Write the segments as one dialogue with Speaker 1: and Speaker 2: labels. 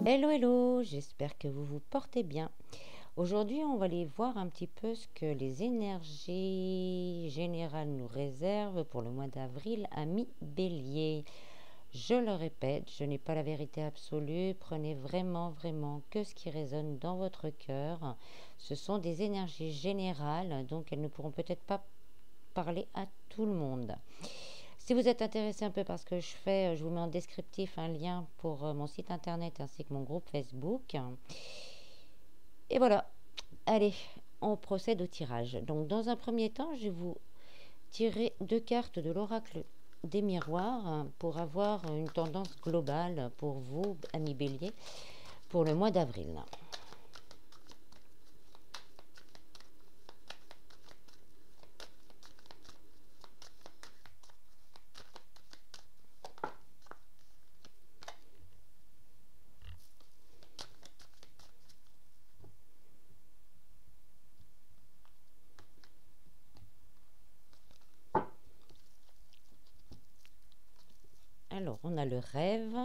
Speaker 1: Hello, hello, j'espère que vous vous portez bien. Aujourd'hui, on va aller voir un petit peu ce que les énergies générales nous réservent pour le mois d'avril à mi-bélier. Je le répète, je n'ai pas la vérité absolue. Prenez vraiment, vraiment que ce qui résonne dans votre cœur. Ce sont des énergies générales, donc elles ne pourront peut-être pas parler à tout le monde. Si vous êtes intéressé un peu par ce que je fais, je vous mets en descriptif un lien pour mon site internet ainsi que mon groupe Facebook. Et voilà, allez, on procède au tirage. Donc dans un premier temps, je vais vous tirer 2 cartes de l'oracle des miroirs pour avoir une tendance globale pour vous, amis bélier, pour le mois d'avril. Alors, on a le rêve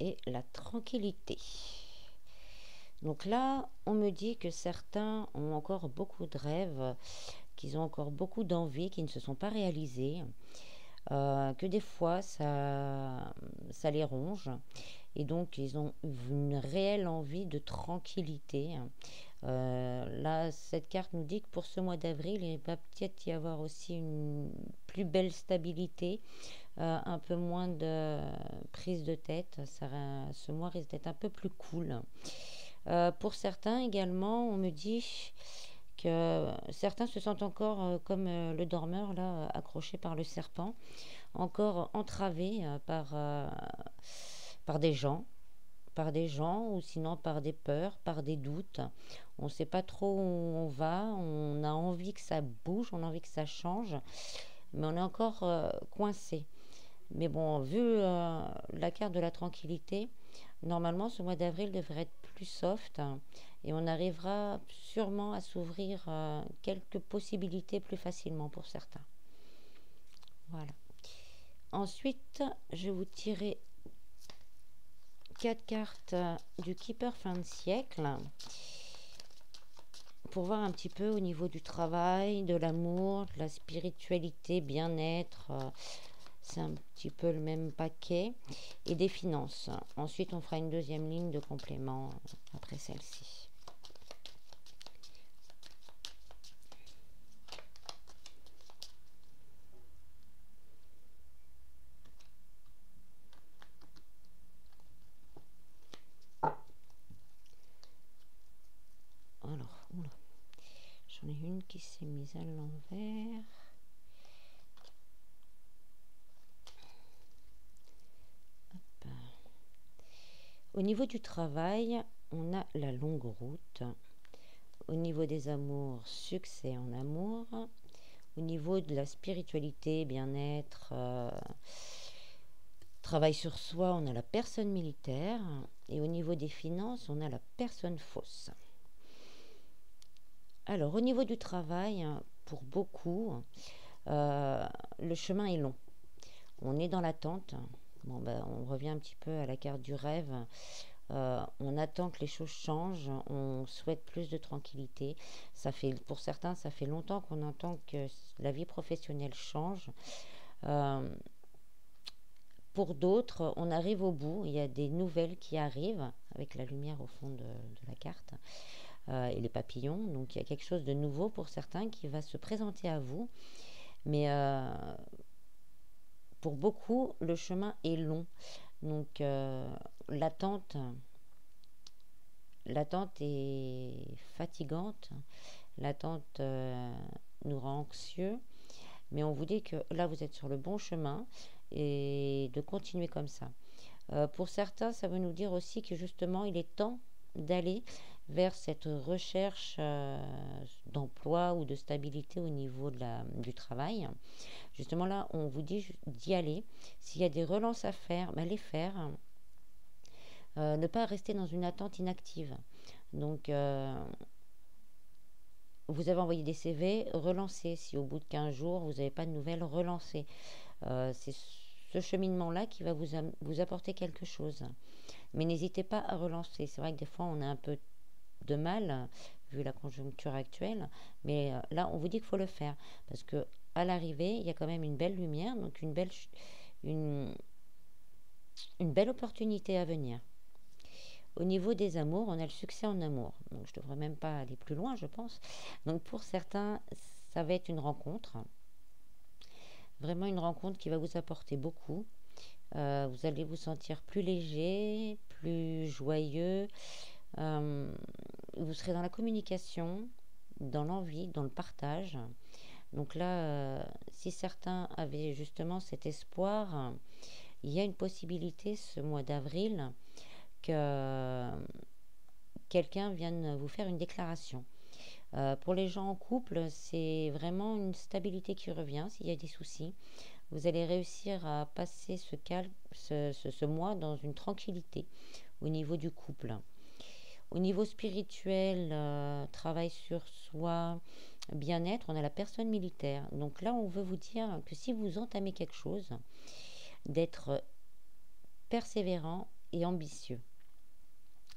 Speaker 1: et la tranquillité. Donc là, on me dit que certains ont encore beaucoup de rêves, qu'ils ont encore beaucoup d'envies qui ne se sont pas réalisées, que des fois ça les ronge et donc ils ont une réelle envie de tranquillité. Là, cette carte nous dit que pour ce mois d'avril, il va peut-être y avoir aussi une plus belle stabilité, un peu moins de prise de tête. Ce mois risque d'être un peu plus cool. Pour certains également, on me dit que certains se sentent encore comme le dormeur là, accroché par le serpent, encore entravé par par des gens ou sinon par des peurs, par des doutes. On ne sait pas trop où on va, on a envie que ça bouge, on a envie que ça change, mais on est encore coincé. Mais bon, vu la carte de la tranquillité, normalement ce mois d'avril devrait être plus soft, et on arrivera sûrement à s'ouvrir quelques possibilités plus facilement pour certains. Voilà. Ensuite, je vais vous tirer 4 cartes du Keeper fin de siècle pour voir un petit peu au niveau du travail, de l'amour, de la spiritualité, bien-être. C'est un petit peu le même paquet. Et des finances. Ensuite, on fera une deuxième ligne de complément après celle-ci. Alors, oula, j'en ai une qui s'est mise à l'envers. Hop. Au niveau du travail, on a la longue route. Au niveau des amours, succès en amour. Au niveau de la spiritualité, bien-être, travail sur soi, on a la personne militaire. Et au niveau des finances, on a la personne fausse. Alors, au niveau du travail, pour beaucoup, le chemin est long. On est dans l'attente. Bon, ben, on revient un petit peu à la carte du rêve. On attend que les choses changent. On souhaite plus de tranquillité. Pour certains, ça fait longtemps qu'on entend que la vie professionnelle change. Pour d'autres, on arrive au bout. Il y a des nouvelles qui arrivent avec la lumière au fond de la carte. Et les papillons. Donc il y a quelque chose de nouveau pour certains qui va se présenter à vous. Mais pour beaucoup, le chemin est long. Donc l'attente est fatigante. L'attente nous rend anxieux. Mais on vous dit que là, vous êtes sur le bon chemin et de continuer comme ça. Pour certains, ça veut nous dire aussi que justement, il est temps d'aller vers cette recherche d'emploi ou de stabilité au niveau du travail. Justement là, on vous dit d'y aller. S'il y a des relances à faire, ben les faire. Ne pas rester dans une attente inactive. Donc, vous avez envoyé des CV, relancez. Si au bout de 15 jours, vous n'avez pas de nouvelles, relancez. C'est ce cheminement-là qui va vous apporter quelque chose. Mais n'hésitez pas à relancer. C'est vrai que des fois, on a un peu de mal, vu la conjoncture actuelle, mais là, on vous dit qu'il faut le faire. Parce que à l'arrivée, il y a quand même une belle lumière, donc une, une belle opportunité à venir. Au niveau des amours, on a le succès en amour. Donc, je ne devrais même pas aller plus loin, je pense. Donc, pour certains, ça va être une rencontre. Vraiment une rencontre qui va vous apporter beaucoup. Vous allez vous sentir plus léger, plus joyeux. Vous serez dans la communication, dans l'envie, dans le partage. Donc là, si certains avaient justement cet espoir, il y a une possibilité ce mois d'avril que quelqu'un vienne vous faire une déclaration. Pour les gens en couple, c'est vraiment une stabilité qui revient s'il y a des soucis. Vous allez réussir à passer ce mois dans une tranquillité au niveau du couple. Au niveau spirituel, travail sur soi, bien-être, on a la personne militaire. Donc là, on veut vous dire que si vous entamez quelque chose, d'être persévérant et ambitieux.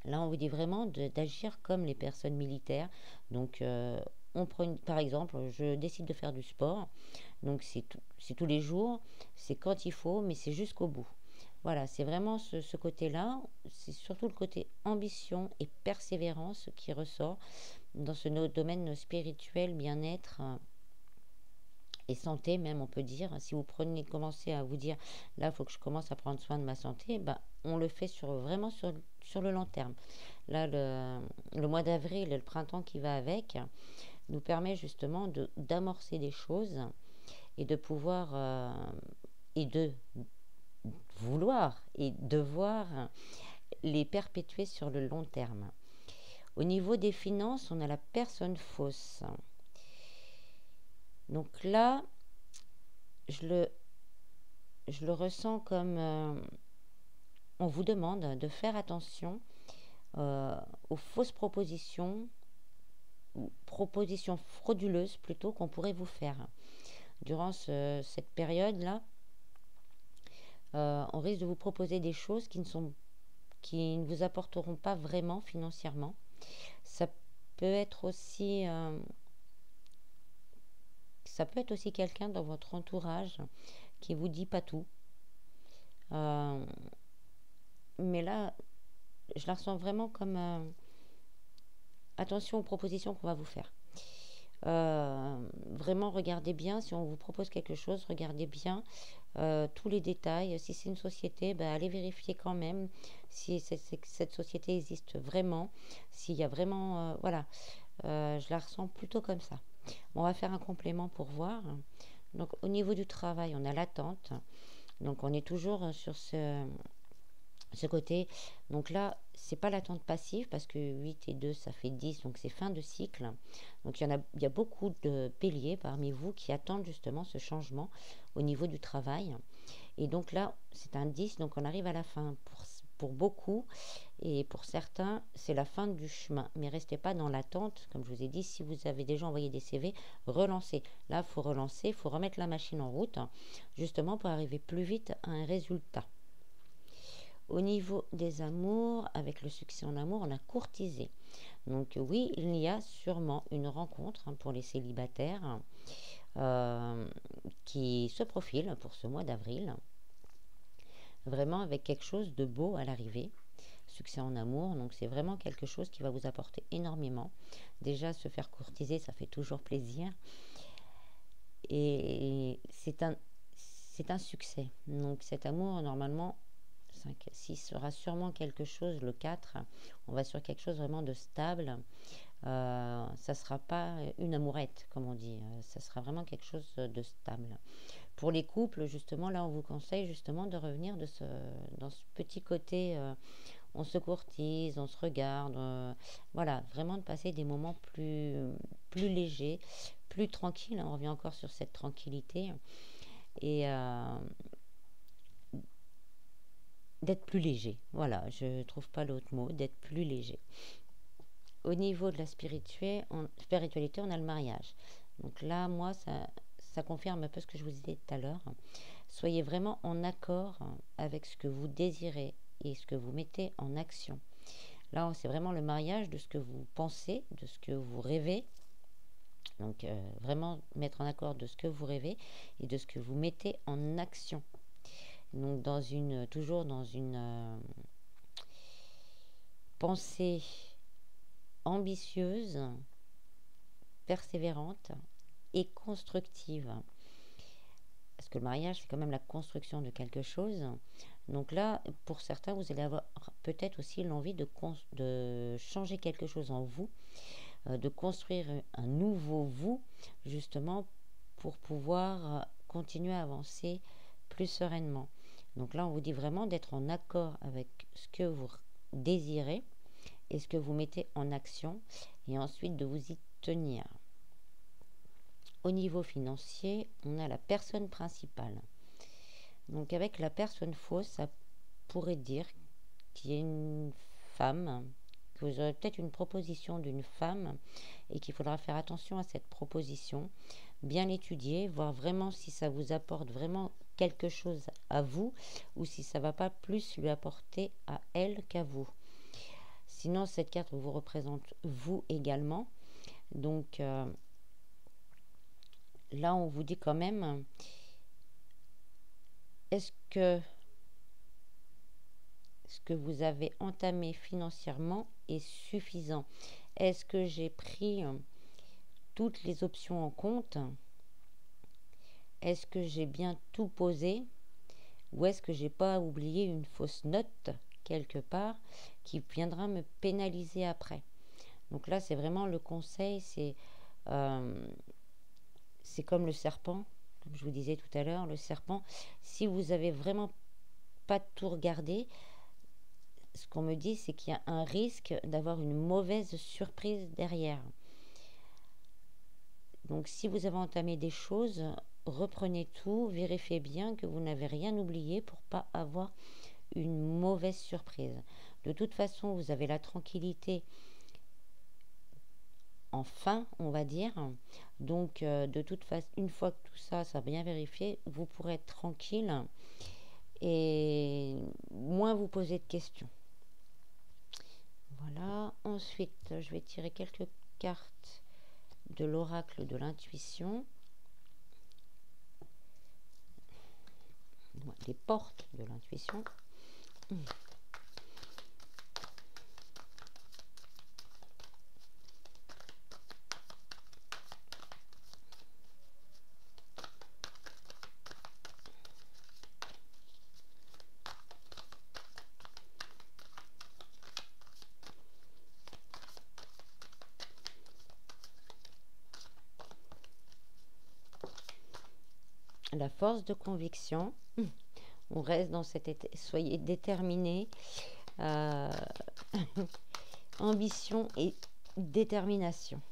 Speaker 1: Là, on vous dit vraiment d'agir comme les personnes militaires. Donc, par exemple, je décide de faire du sport. Donc, c'est tous les jours, c'est quand il faut, mais c'est jusqu'au bout. Voilà, c'est vraiment ce côté-là. C'est surtout le côté ambition et persévérance qui ressort dans ce domaine spirituel, bien-être et santé même, on peut dire. Si vous commencez à vous dire, là, il faut que je commence à prendre soin de ma santé, ben, on le fait vraiment sur le long terme. Là, le mois d'avril et le printemps qui va avec nous permet justement d'amorcer des choses et de pouvoir et de vouloir et devoir les perpétuer sur le long terme. Au niveau des finances, on a la personne fausse. Donc là, je le ressens comme on vous demande de faire attention aux fausses propositions, ou propositions frauduleuses plutôt qu'on pourrait vous faire. Durant cette période-là, on risque de vous proposer des choses qui ne vous apporteront pas vraiment financièrement. Ça peut être aussi quelqu'un dans votre entourage qui vous dit pas tout. Mais là, je la ressens vraiment comme attention aux propositions qu'on va vous faire. Vraiment, regardez bien, si on vous propose quelque chose, regardez bien tous les détails. Si c'est une société, allez vérifier quand même si cette société existe vraiment, s'il y a vraiment... voilà, je la ressens plutôt comme ça. Bon, on va faire un complément pour voir. Donc, au niveau du travail, on a l'attente. Donc, on est toujours sur ce côté. Donc là, c'est pas l'attente passive parce que 8 et 2, ça fait 10, donc c'est fin de cycle. Donc il y a beaucoup de béliers parmi vous qui attendent justement ce changement au niveau du travail. Et donc là, c'est un 10, donc on arrive à la fin. Pour beaucoup et pour certains, c'est la fin du chemin. Mais restez pas dans l'attente. Comme je vous ai dit, si vous avez déjà envoyé des CV, relancez. Là, il faut relancer, il faut remettre la machine en route, justement pour arriver plus vite à un résultat. Au niveau des amours, avec le succès en amour, on a courtisé. Donc oui, il y a sûrement une rencontre pour les célibataires qui se profile pour ce mois d'avril. Vraiment avec quelque chose de beau à l'arrivée. Succès en amour, donc c'est vraiment quelque chose qui va vous apporter énormément. Déjà, se faire courtiser, ça fait toujours plaisir. Et c'est un succès. Donc cet amour, normalement, 5, 6 sera sûrement quelque chose, le 4, on va sur quelque chose vraiment de stable. Ça ne sera pas une amourette, comme on dit. Ça sera vraiment quelque chose de stable. Pour les couples, justement, là, on vous conseille justement de revenir dans ce petit côté, on se courtise, on se regarde. Voilà, vraiment de passer des moments plus légers, plus tranquilles. On revient encore sur cette tranquillité. Et d'être plus léger. Voilà, je ne trouve pas l'autre mot, d'être plus léger. Au niveau de la spiritualité, on a le mariage. Donc là, moi, ça confirme un peu ce que je vous disais tout à l'heure. Soyez vraiment en accord avec ce que vous désirez et ce que vous mettez en action. Là, c'est vraiment le mariage de ce que vous pensez, de ce que vous rêvez. Donc, vraiment mettre en accord de ce que vous rêvez et de ce que vous mettez en action. Donc, toujours dans une pensée ambitieuse, persévérante et constructive. Parce que le mariage, c'est quand même la construction de quelque chose. Donc là, pour certains, vous allez avoir peut-être aussi l'envie de changer quelque chose en vous, de construire un nouveau vous, justement, pour pouvoir continuer à avancer plus sereinement. Donc là, on vous dit vraiment d'être en accord avec ce que vous désirez et ce que vous mettez en action, et ensuite de vous y tenir. Au niveau financier, on a la personne principale. Donc avec la personne fausse, ça pourrait dire qu'il y a une femme, que vous aurez peut-être une proposition d'une femme et qu'il faudra faire attention à cette proposition, bien l'étudier, voir vraiment si ça vous apporte vraiment quelque chose à vous ou si ça ne va pas plus lui apporter à elle qu'à vous. Sinon, cette carte vous représente vous également. Donc là, on vous dit quand même, est-ce que ce que vous avez entamé financièrement est suffisant? Est-ce que j'ai pris toutes les options en compte? Est-ce que j'ai bien tout posé? Ou est-ce que j'ai pas oublié une fausse note quelque part qui viendra me pénaliser après? Donc là, c'est vraiment le conseil, c'est comme le serpent, comme je vous disais tout à l'heure, le serpent, si vous avez vraiment pas tout regardé, ce qu'on me dit, c'est qu'il y a un risque d'avoir une mauvaise surprise derrière. Donc si vous avez entamé des choses, reprenez tout, vérifiez bien que vous n'avez rien oublié pour pas avoir une mauvaise surprise. De toute façon, vous avez la tranquillité enfin, on va dire. Donc, de toute façon, une fois que tout ça sera bien vérifié, vous pourrez être tranquille et moins vous poser de questions. Voilà. Ensuite, je vais tirer quelques cartes de l'oracle de l'intuition. Les portes de l'intuition. La force de conviction. On reste dans cette... Soyez déterminés. Ambition et détermination.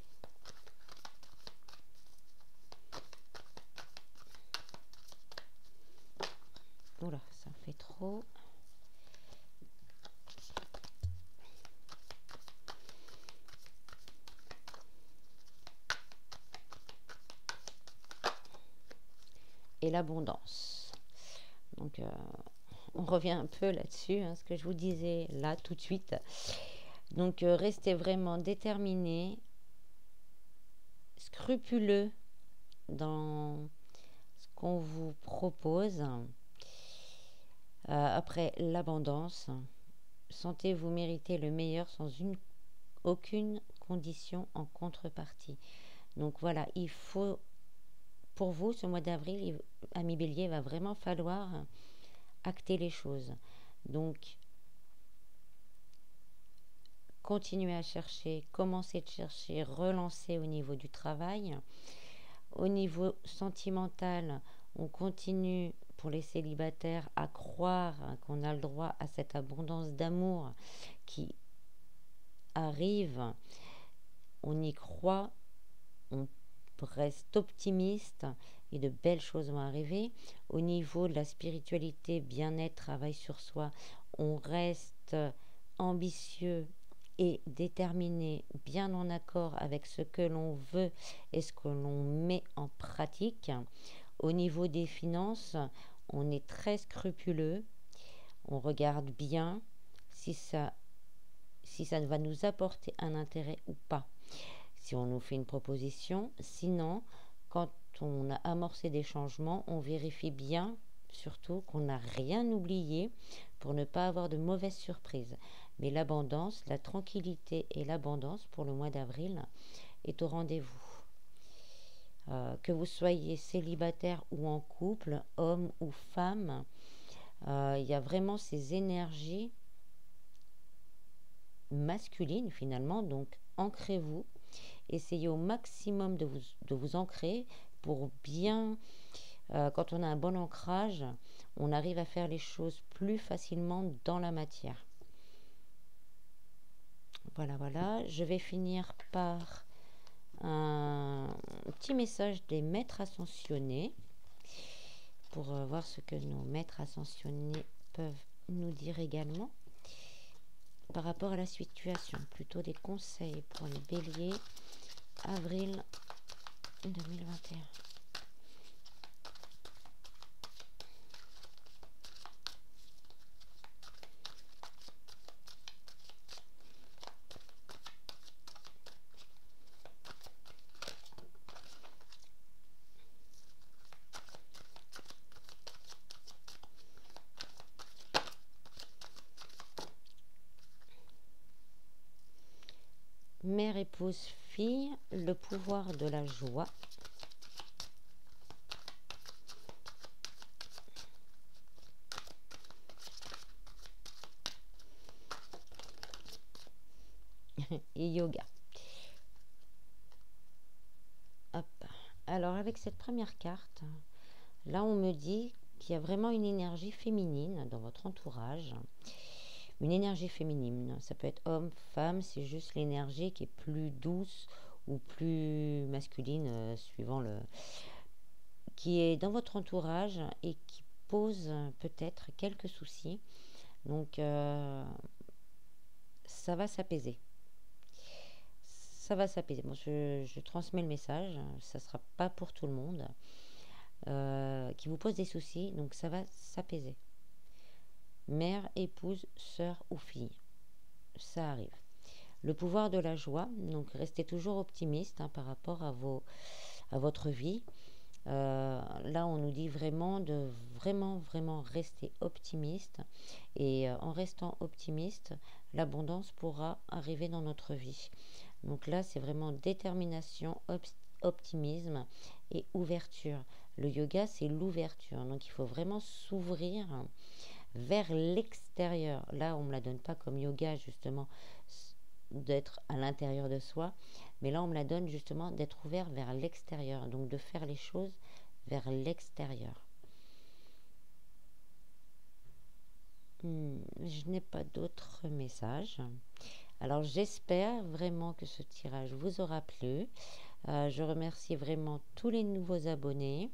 Speaker 1: Oula, ça fait trop. Et l'abondance. Donc, on revient un peu là-dessus, ce que je vous disais là tout de suite. Donc, restez vraiment déterminés, scrupuleux dans ce qu'on vous propose. Après l'abondance, sentez-vous mériter le meilleur sans aucune condition en contrepartie. Donc voilà, il faut, pour vous, ce mois d'avril, ami Bélier, va vraiment falloir acter les choses. Donc, continuez à chercher, commencez de chercher, relancez au niveau du travail. Au niveau sentimental, on continue pour les célibataires à croire qu'on a le droit à cette abondance d'amour qui arrive. On y croit, on reste optimiste et de belles choses vont arriver. Au niveau de la spiritualité, bien-être, travail sur soi, on reste ambitieux et déterminé, bien en accord avec ce que l'on veut et ce que l'on met en pratique. Au niveau des finances, on est très scrupuleux, On regarde bien si ça va nous apporter un intérêt ou pas. Si on nous fait une proposition, sinon, quand on a amorcé des changements, on vérifie bien, surtout qu'on n'a rien oublié pour ne pas avoir de mauvaises surprises. Mais l'abondance, la tranquillité et l'abondance pour le mois d'avril est au rendez-vous. Que vous soyez célibataire ou en couple, homme ou femme, il y a vraiment ces énergies masculines finalement, donc ancrez-vous. Essayez au maximum de vous ancrer pour bien, quand on a un bon ancrage, on arrive à faire les choses plus facilement dans la matière. Voilà, voilà. Je vais finir par un petit message des maîtres ascensionnés pour voir ce que nos maîtres ascensionnés peuvent nous dire également par rapport à la situation. Plutôt des conseils pour les béliers, avril 2021. Mère, épouse, fille, le pouvoir de la joie. Et yoga. Hop. Alors avec cette première carte, là on me dit qu'il y a vraiment une énergie féminine dans votre entourage. Une énergie féminine, ça peut être homme, femme, c'est juste l'énergie qui est plus douce ou plus masculine, suivant le... qui est dans votre entourage et qui pose peut-être quelques soucis. Donc ça va s'apaiser. Ça va s'apaiser. Bon, je transmets le message, ça ne sera pas pour tout le monde, qui vous pose des soucis, donc ça va s'apaiser. Mère, épouse, sœur ou fille, ça arrive. Le pouvoir de la joie, donc restez toujours optimiste par rapport à votre vie. Là, on nous dit vraiment de vraiment rester optimiste. Et en restant optimiste, l'abondance pourra arriver dans notre vie. Donc là, c'est vraiment détermination, optimisme et ouverture. Le yoga, c'est l'ouverture. Donc il faut vraiment s'ouvrir vers l'extérieur. Là, on ne me la donne pas comme yoga, justement, d'être à l'intérieur de soi. Mais là, on me la donne justement d'être ouvert vers l'extérieur. Donc de faire les choses vers l'extérieur. Je n'ai pas d'autres messages. Alors j'espère vraiment que ce tirage vous aura plu. Je remercie vraiment tous les nouveaux abonnés.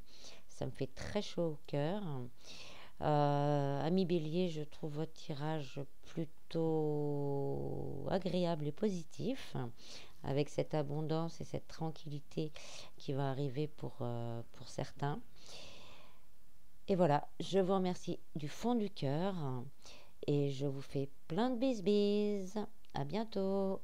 Speaker 1: Ça me fait très chaud au cœur. Ami Bélier, je trouve votre tirage plutôt agréable et positif, avec cette abondance et cette tranquillité qui va arriver pour certains. Et voilà, je vous remercie du fond du cœur et je vous fais plein de bisous. À bientôt.